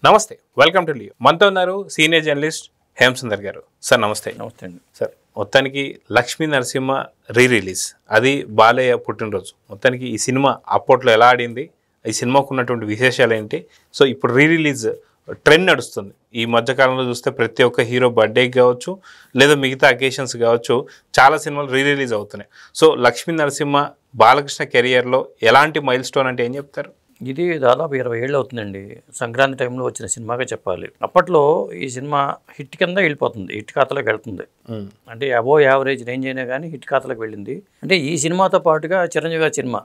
నమస్తే, welcome to Leo. మనతో ఉన్నారు సీనియర్ జర్నలిస్ట్ హేమసుందర్ గారు. సార్ నమస్తే. నమస్తే అండి. సార్, మొత్తానికి లక్ష్మీ నరసింహ రిలీజ్, అది బాలయ్య పుట్టినరోజు. మొత్తానికి ఈ సినిమా అప్పట్లో ఎలా ఆడింది, ఈ సినిమాకు ఉన్నటువంటి విశేషాలు ఏంటి? సో ఇప్పుడు రిలీజ్ ట్రెండ్ నడుస్తుంది. ఈ మధ్యకాలంలో చూస్తే ప్రతి ఒక్క హీరో బర్త్డేకి కావచ్చు, లేదా మిగతా అకేషన్స్ కావచ్చు, చాలా సినిమాలు రిలీజ్ అవుతున్నాయి. సో లక్ష్మీ నరసింహ బాలకృష్ణ కెరియర్లో ఎలాంటి మైల్ స్టోన్ అంటే ఏం చెప్తారు? ఇది దాదాపు 20 ఏళ్ళు అవుతుందండి. సంక్రాంతి టైంలో వచ్చిన సినిమాగా చెప్పాలి. అప్పట్లో ఈ సినిమా హిట్ కింద వెళ్ళిపోతుంది, హిట్ ఖాతాలోకి వెళ్తుంది. అంటే అబోవ్ యావరేజ్ రేంజ్ అయినా కానీ హిట్ ఖాతాలోకి వెళ్ళింది. అంటే ఈ సినిమాతో పాటుగా చిరంజీవి గారి సినిమా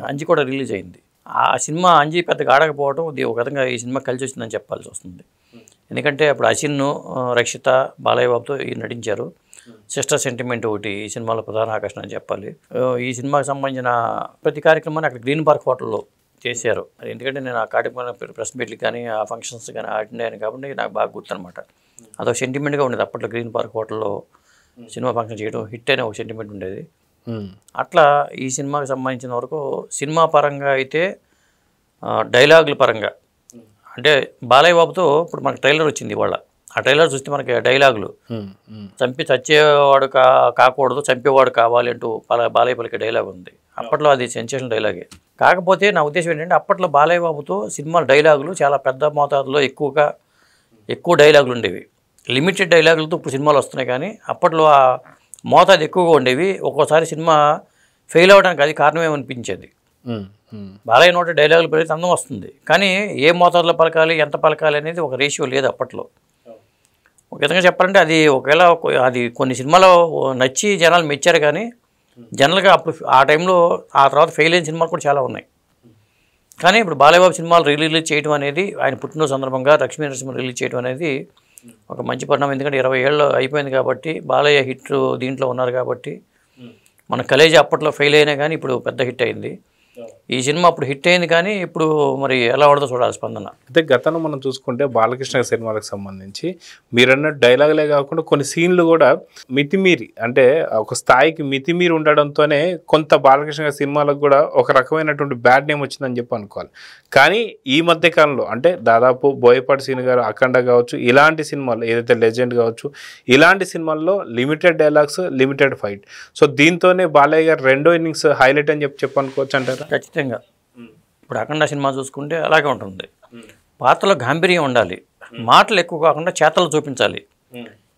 అంజి కూడా రిలీజ్ అయింది. ఆ సినిమా అంజి పెద్దగా ఆడకపోవడం ఒక విధంగా ఈ సినిమా కలిసి వచ్చిందని చెప్పాల్సి వస్తుంది. ఎందుకంటే అప్పుడు అసిన్, రక్షిత, బాలయ్య బాబుతో నటించారు. సిస్టర్ సెంటిమెంట్ ఒకటి ఈ సినిమాలో ప్రధాన ఆకర్షణ అని చెప్పాలి. ఈ సినిమాకి సంబంధించిన ప్రతి కార్యక్రమాన్ని అక్కడ గ్రీన్ పార్క్ హోటల్లో చేశారు. ఎందుకంటే నేను ఆ కార్యక్రమం ప్రెస్ మీట్లు కానీ ఆ ఫంక్షన్స్ కానీ అటెండ్ కాబట్టి నాకు బాగా గుర్తనమాట. అదొక సెంటిమెంట్గా ఉండేది. అప్పట్లో గ్రీన్ పార్క్ హోటల్లో సినిమా ఫంక్షన్ చేయడం హిట్ అనే ఒక సెంటిమెంట్ ఉండేది. అట్లా ఈ సినిమాకి సంబంధించిన వరకు సినిమా పరంగా అయితే డైలాగుల పరంగా అంటే బాలయ్య బాబుతో ఇప్పుడు మనకు ట్రైలర్ వచ్చింది ఇవాళ. ఆ ట్రైలర్ చూస్తే మనకి డైలాగులు చంపి చచ్చేవాడు కాకూడదు, చంపేవాడు కావాలి అంటూ బాలయ్య పలికే డైలాగ్ ఉంది. అప్పట్లో అది సెన్సేషన్ డైలాగే. కాకపోతే నా ఉద్దేశం ఏంటంటే అప్పట్లో బాలయ్య బాబుతో సినిమా డైలాగులు చాలా పెద్ద మోతాదులో ఎక్కువ డైలాగులు ఉండేవి. లిమిటెడ్ డైలాగులతో ఇప్పుడు సినిమాలు వస్తున్నాయి, కానీ అప్పట్లో ఆ మోతాదు ఎక్కువగా ఉండేవి. ఒక్కోసారి సినిమా ఫెయిల్ అవ్వడానికి అది కారణమేమనిపించేది. బాలయ్య నోట డైలాగులు పెరిగితే అందం వస్తుంది, కానీ ఏ మోతాదులో పలకాలి, ఎంత పలకాలి అనేది ఒక రేషియో లేదు అప్పట్లో. ఒక విధంగా చెప్పాలంటే అది ఒకవేళ అది కొన్ని సినిమాలో నచ్చి జనాలు మెచ్చారు, కానీ జనరల్గా అప్పుడు ఆ టైంలో ఆ తర్వాత ఫెయిల్ అయిన సినిమాలు కూడా చాలా ఉన్నాయి. కానీ ఇప్పుడు బాలయ్య బాబు సినిమాలు రిలీజ్ చేయడం అనేది, ఆయన పుట్టినరోజు సందర్భంగా లక్ష్మీ నరసింహ రిలీజ్ చేయడం అనేది ఒక మంచి పరిణామం. ఎందుకంటే 20 ఏళ్ళు అయిపోయింది కాబట్టి, బాలయ్య హిట్ దీంట్లో ఉన్నారు కాబట్టి. మన కలేజీ అప్పట్లో ఫెయిల్ అయినా కానీ ఇప్పుడు పెద్ద హిట్ అయింది. ఈ సినిమా అప్పుడు హిట్ అయింది, కానీ ఇప్పుడు మరి ఎలా ఉండదో చూడాలి స్పందన. అయితే గతంలో మనం చూసుకుంటే బాలకృష్ణ సినిమాలకు సంబంధించి మీరన్న డైలాగులే కాకుండా కొన్ని సీన్లు కూడా మితిమీరి, అంటే ఒక స్థాయికి మితిమీరి ఉండడంతోనే కొంత బాలకృష్ణ సినిమాలకు కూడా ఒక రకమైనటువంటి బ్యాడ్ నేమ్ వచ్చిందని చెప్పి అనుకోవాలి. కానీ ఈ మధ్య కాలంలో అంటే దాదాపు బోయపాటి సీన్ గారు, అఖండ కావచ్చు, ఇలాంటి సినిమాలు ఏదైతే లెజెండ్ కావచ్చు, ఇలాంటి సినిమాల్లో limited dialogues, limited fight. So దీంతోనే బాలయ్య గారు రెండో ఇన్నింగ్స్ హైలైట్ అని చెప్పనుకోవచ్చు అంటారు. ఖచ్చితంగా. ఇప్పుడు అఖండ సినిమా చూసుకుంటే అలాగే ఉంటుంది. పాత్రలో గాంభీర్యం ఉండాలి, మాటలు ఎక్కువ కాకుండా చేతల్లో చూపించాలి.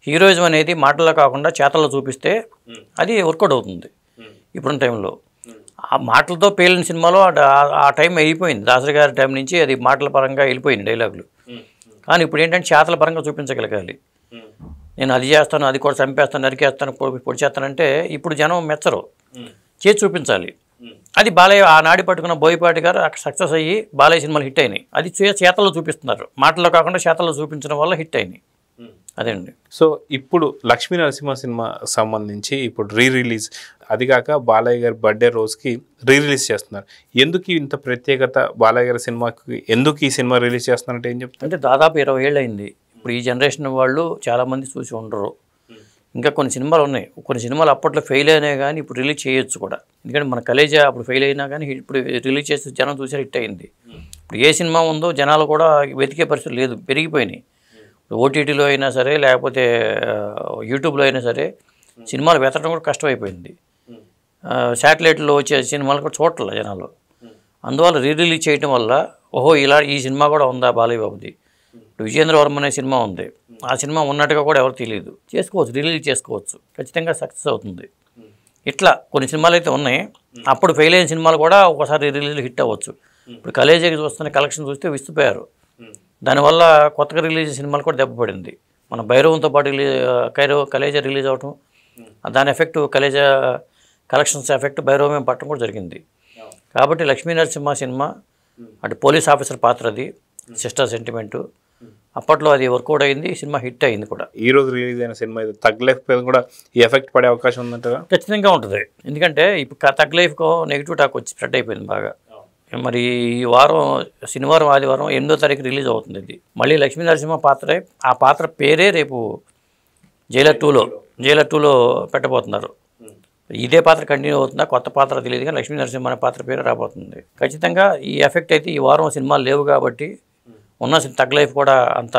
హీరోయిజం అనేది మాటల్లో కాకుండా చేతల్లో చూపిస్తే అది వర్కౌట్ అవుతుంది. ఇప్పుడున్న టైంలో ఆ మాటలతో పేలిన సినిమాలో ఆ టైం అయిపోయింది. దాసరి గారి టైం నుంచి అది మాటల పరంగా వెళ్ళిపోయింది డైలాగులు. కానీ ఇప్పుడు ఏంటంటే చేతల పరంగా చూపించగలగాలి. నేను అది చేస్తాను, అది కూడా చంపేస్తాను, నరికేస్తాను, పొడి చేస్తానంటే ఇప్పుడు జనం మెచ్చరు. చేసి చూపించాలి. అది బాలయ్య ఆనాడి పట్టుకున్న బోయపాటి గారు అక్కడ సక్సెస్ అయ్యి బాలయ్య సినిమాలు హిట్ అయినాయి. అది చేతల్లో చూపిస్తున్నారు, మాటల్లో కాకుండా చేతల్లో చూపించడం వల్ల హిట్ అయినాయి. అదే అండి. సో ఇప్పుడు లక్ష్మీ నరసింహ సినిమా సంబంధించి ఇప్పుడు రిలీజ్, అది కాక బాలయ్య గారి బర్త్డే రోజుకి రిలీజ్ చేస్తున్నారు. ఎందుకు ఇంత ప్రత్యేకత బాలయ్య గారి సినిమాకి? ఎందుకు ఈ సినిమా రిలీజ్ చేస్తున్నారంటే ఏం చెప్తారు? అంటే దాదాపు 20 ఏళ్ళు అయింది. ఇప్పుడు ఈ జనరేషన్ వాళ్ళు చాలామంది చూసి ఉండరు. ఇంకా కొన్ని సినిమాలు ఉన్నాయి. కొన్ని సినిమాలు అప్పట్లో ఫెయిల్ అయినాయి, కానీ ఇప్పుడు రిలీజ్ చేయొచ్చు కూడా. ఎందుకంటే మన కలేజా అప్పుడు ఫెయిల్ అయినా కానీ ఇప్పుడు రిలీజ్ చేసి జనం చూసారు, హిట్ అయింది. ఇప్పుడు ఏ సినిమా ఉందో జనాలు కూడా వెతికే పరిస్థితి లేదు, పెరిగిపోయినాయి. ఓటీటీలో అయినా సరే, లేకపోతే యూట్యూబ్లో అయినా సరే సినిమాలు వెతకడం కూడా కష్టమైపోయింది. శాటిలైట్లో వచ్చే సినిమాలు కూడా చూడట్లే జనాలు. అందువల్ల రిలీజ్ చేయడం వల్ల ఓహో ఈ సినిమా కూడా ఉందా బాలయ్య బాబుది. ఇప్పుడు విజేంద్రవర్మ అనే సినిమా ఉంది, ఆ సినిమా ఉన్నట్టుగా కూడా ఎవరు తెలియదు. చేసుకోవచ్చు, రిలీజ్ చేసుకోవచ్చు, ఖచ్చితంగా సక్సెస్ అవుతుంది. ఇట్లా కొన్ని సినిమాలు అయితే ఉన్నాయి. అప్పుడు ఫెయిల్ అయిన సినిమాలు కూడా ఒకసారి రిలీజ్ హిట్ అవ్వచ్చు. ఇప్పుడు కలేజీకి చూస్తున్న కలెక్షన్ చూస్తే విస్తుపోయారు. దానివల్ల కొత్తగా రిలీజ్ సినిమాలు కూడా దెబ్బపడింది. మన భైరవంతో పాటు కలేజా రిలీజ్ అవటం, దాని effect Khaleja collections effect Bhairavam పట్టడం కూడా జరిగింది. కాబట్టి లక్ష్మీ నరసింహ సినిమా అటు పోలీస్ ఆఫీసర్ పాత్రది, సిస్టర్ సెంటిమెంటు, అప్పట్లో అది వర్కౌట్ అయింది. సినిమా హిట్ అయింది కూడా. ఈ రోజు రిలీజ్ అయిన సినిమా తగ్గలేకపోయినా కూడా ఈ ఎఫెక్ట్ పడే అవకాశం ఉందంటారా? ఖచ్చితంగా ఉంటుంది. ఎందుకంటే ఇప్పుడు తగ్గలైఫ్కో నెగిటివ్ టాక్ వచ్చి స్ప్రెడ్ అయిపోయింది బాగా. మరి ఈ వారం శనివారం, ఆదివారం 8వ తారీఖు రిలీజ్ అవుతుంది ఇది. మళ్ళీ లక్ష్మీ నరసింహ పాత్రే, ఆ పాత్ర పేరే రేపు జైలర్ 2లో పెట్టబోతున్నారు. ఇదే పాత్ర కంటిన్యూ అవుతుందా, కొత్త పాత్ర తెలియదు, కానీ లక్ష్మీ నరసింహ అనే పాత్ర పేరు రాబోతుంది. ఖచ్చితంగా ఈ ఎఫెక్ట్ అయితే ఈ వారం సినిమాలు లేవు కాబట్టి ఉన్న తగ్ లైఫ్ కూడా అంత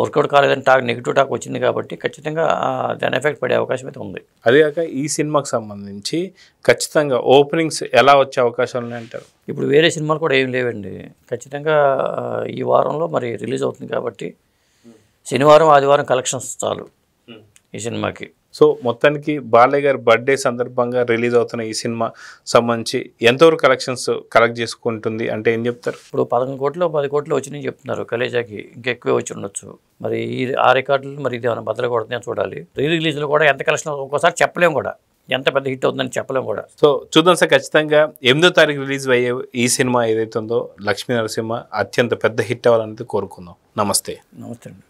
వర్కౌట్ కాలేదని టాక్ నెగిటివ్ టాక్ వచ్చింది కాబట్టి ఖచ్చితంగా దాని ఎఫెక్ట్ పడే అవకాశం అయితే ఉంది. అదేగాక ఈ సినిమాకి సంబంధించి ఖచ్చితంగా ఓపెనింగ్స్ ఎలా వచ్చే అవకాశాలు ఉన్నాయంటారు? ఇప్పుడు వేరే సినిమాలు కూడా ఏం లేవండి. ఖచ్చితంగా ఈ వారంలో మరి రిలీజ్ అవుతుంది కాబట్టి శనివారం ఆదివారం కలెక్షన్స్ చాలు ఈ సినిమాకి. సో మొత్తానికి బాలయ్య గారి బర్త్డే సందర్భంగా రిలీజ్ అవుతున్న ఈ సినిమా సంబంధించి ఎంతవరకు కలెక్షన్స్ కలెక్ట్ చేసుకుంటుంది అంటే ఏం చెప్తారు? ఇప్పుడు 11 కోట్లు 10 కోట్లు వచ్చినాయి చెప్తున్నారు కలేజాకి, ఇంకెక్కువే వచ్చి ఉండొచ్చు. మరి ఆ రికార్డులు మరి ఇది ఏమైనా బద్దలు కొడుతుందో చూడాలి. రిలీజ్లో కూడా ఎంత కలెక్షన్ ఒక్కోసారి చెప్పలేము కూడా, ఎంత పెద్ద హిట్ అవుతుందని చెప్పలేము కూడా. సో చూద్దాం సార్. ఖచ్చితంగా 8వ తారీఖు రిలీజ్ అయ్యే ఈ సినిమా ఏదైతే ఉందో లక్ష్మీ నరసింహ అత్యంత పెద్ద హిట్ అవ్వాలనేది కోరుకుందాం. నమస్తే. నమస్తే అండి.